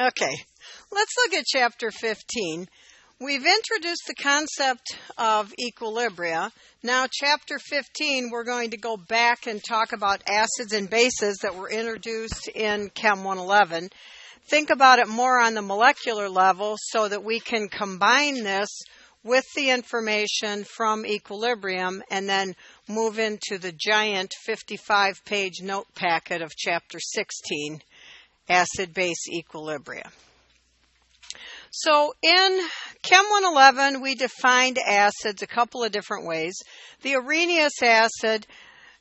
Okay, let's look at chapter 15. We've introduced the concept of equilibria. Now, chapter 15, we're going to go back and talk about acids and bases that were introduced in Chem 111. Think about it more on the molecular level so that we can combine this with the information from equilibrium and then move into the giant 55-page note packet of chapter 16, acid-base equilibria. So in Chem 111, we defined acids a couple of different ways. The Arrhenius acid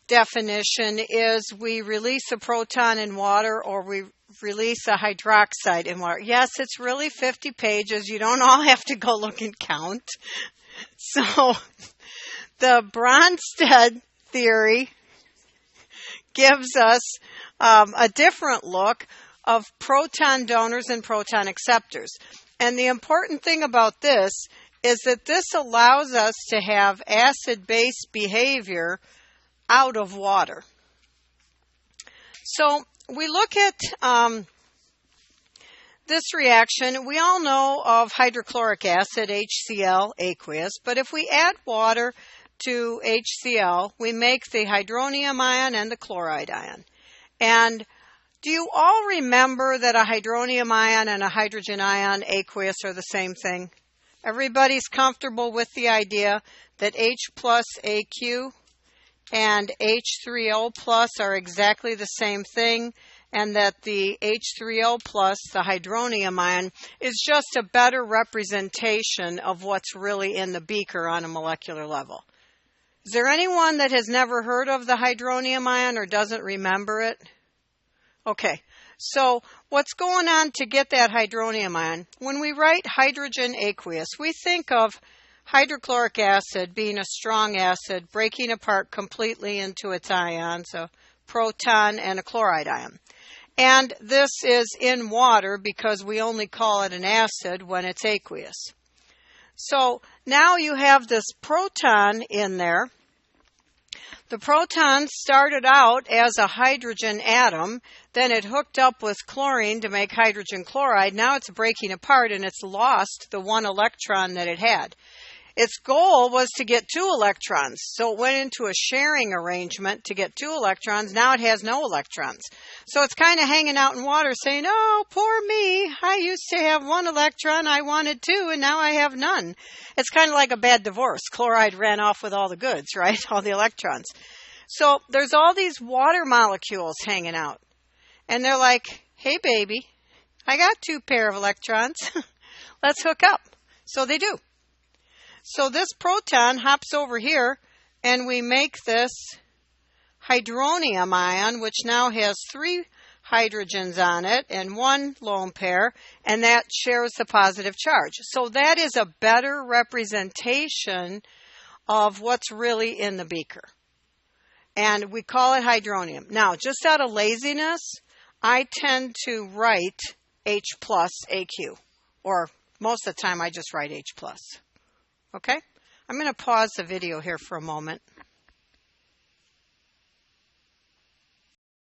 definition is we release a proton in water or we release a hydroxide in water. Yes, it's really 50 pages. You don't all have to go look and count. So the Bronsted theory gives us a different look of proton donors and proton acceptors. And the important thing about this is that this allows us to have acid-base behavior out of water. So we look at this reaction. We all know of hydrochloric acid, HCl, aqueous. But if we add water to HCl, we make the hydronium ion and the chloride ion. And do you all remember that a hydronium ion and a hydrogen ion, aqueous, are the same thing? Everybody's comfortable with the idea that H plus AQ and H3O plus are exactly the same thing, and that the H3O plus, the hydronium ion, is just a better representation of what's really in the beaker on a molecular level. Is there anyone that has never heard of the hydronium ion or doesn't remember it? Okay, so what's going on to get that hydronium ion? When we write hydrogen aqueous, we think of hydrochloric acid being a strong acid, breaking apart completely into its ions, a proton and a chloride ion. And this is in water because we only call it an acid when it's aqueous. So now you have this proton in there. The proton started out as a hydrogen atom, then it hooked up with chlorine to make hydrogen chloride. Now it's breaking apart and it's lost the one electron that it had. Its goal was to get 2 electrons, so it went into a sharing arrangement to get 2 electrons. Now it has no electrons. So it's kind of hanging out in water saying, oh, poor me, I used to have 1 electron, I wanted 2, and now I have none. It's kind of like a bad divorce. Chloride ran off with all the goods, right? All the electrons. So there's all these water molecules hanging out. And they're like, hey, baby, I got 2 pair of electrons. Let's hook up. So they do. So this proton hops over here, and we make this hydronium ion, which now has 3 hydrogens on it and 1 lone pair, and that shares the positive charge. So that is a better representation of what's really in the beaker. And we call it hydronium. Now, just out of laziness, I tend to write H plus AQ, or most of the time I just write H plus. Okay? I'm going to pause the video here for a moment.